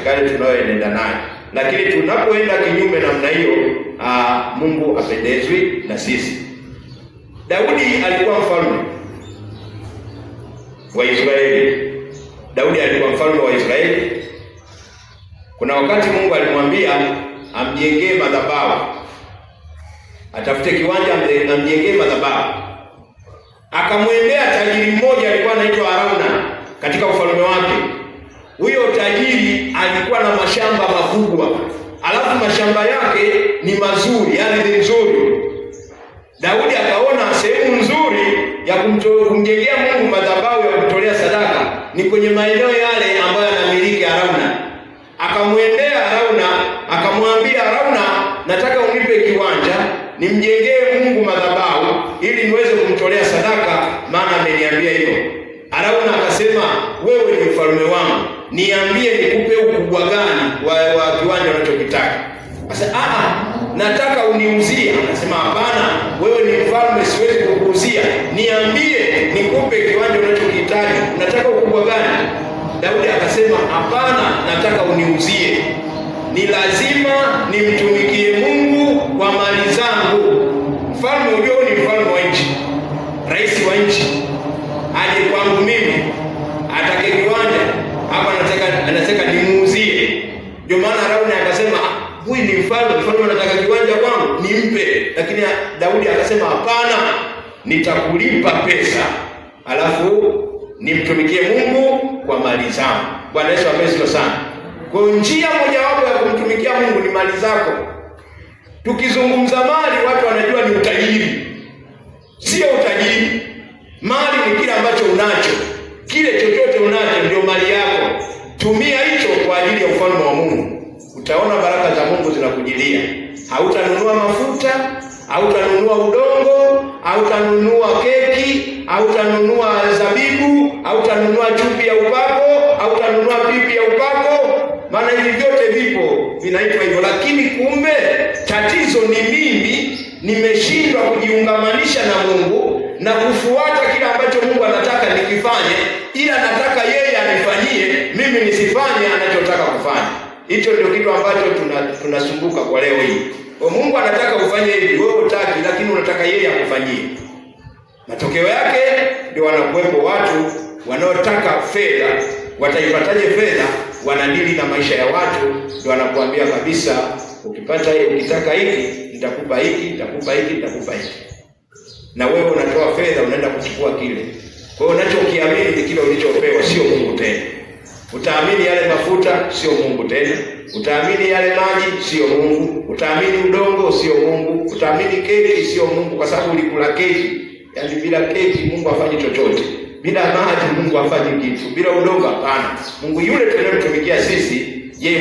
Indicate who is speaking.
Speaker 1: katika yale tunayoenenda nayo. Lakini tunapoenda kinyume namna hiyo, Mungu apendezwi na sisi. Daudi alikuwa mfalme wa Israeli. Daudi alikuwa mfalme wa Israeli. Kuna wakati Mungu alimwambia amjengee madhabahu, atafute kiwanja amjengee madhabahu. Akamwendea tajiri mmoja alikuwa anaitwa Arauna katika ufalme wake. Huyo tajiri alikuwa na mashamba makubwa, alafu mashamba yake ni mazuri, ardhi nzuri. Daudi akaona sehemu nzuri ya kumjengea Mungu madhabahu ya kutolea sadaka ni kwenye maeneo yale ambayo anamiliki Arauna. Akamwendea Arauna, akamwambia, Arauna, nataka unipe kiwanja nimjengee Mungu madhabahu ili niweze kumtolea sadaka, maana ameniambia hivyo. Arauna akasema, wewe ni mfalme wangu, niambie nikupe ukubwa gani wa kiwanja unachokitaka. Sasa nataka uniuzie. Akasema, hapana, wewe ni mfalme, siwezi kukuuzia. Niambie nikupe kiwanja unachokihitaji, unataka ukubwa gani? Daudi akasema, hapana, nataka uniuzie. Ni lazima nimtumikie Mungu kwa mali zangu. Mfalme ujio ni mfalme wa nchi, rais wa nchi, aje kwangu mimi atake kiwanja hapa, anataka nimuuzie. Ndio maana Arauna akasema, huyu ni mfalme anataka kiwanja kwangu, nimpe. Lakini Daudi akasema, hapana, nitakulipa pesa alafu nimtumikie Mungu kwa mali zangu. Bwana Yesu apendwe sana. Kwa njia mojawapo ya kumtumikia Mungu ni mali zako. Tukizungumza mali, watu wanajua ni utajiri. Sio utajiri. Mali ni kile ambacho unacho. Kile chochote unacho ndio mali yako. Tumia hicho kwa ajili ya ufalme wa Mungu. Utaona baraka za Mungu zinakujilia. Hautanunua mafuta, hautanunua udongo, hautanunua keki, hautanunua zabibu, hautanunua chupi ya upako, hautanunua pipi ya upako. Maana hivi vyote vipo, vinaitwa hivyo. Lakini kumbe tatizo ni mimi nimeshindwa kujiungamanisha na Mungu na kufuata kile ambacho Mungu anataka nikifanye, ila nataka yeye anifanyie, mimi nisifanye anachotaka kufanya. Hicho ndio kitu ambacho tunasumbuka kwa leo hii. Kwa Mungu anataka ufanye hivi, wewe hutaki, lakini unataka yeye akufanyie. Matokeo yake ndio wanakuwepo watu wanaotaka fedha. Wataipataje fedha? Wanadili na maisha ya watu, ndio wanakuambia kabisa, ukipata hiyo, ukitaka hiki nitakupa hiki, nitakupa hiki, nitakupa hiki. Na wewe unatoa fedha, unaenda kuchukua kile. Kwa hiyo unachokiamini ni kile ulichopewa, sio Mungu tena. Utaamini yale mafuta, sio Mungu tena. Utaamini yale maji, sio Mungu. Utaamini udongo, sio Mungu. Utaamini keki, sio Mungu, kwa sababu ulikula keki. Yaani bila keki Mungu hafanyi chochote. Bila maji Mungu hafanyi kitu. Bila udongo hapana. Mungu yule tunayemtumikia sisi, yeye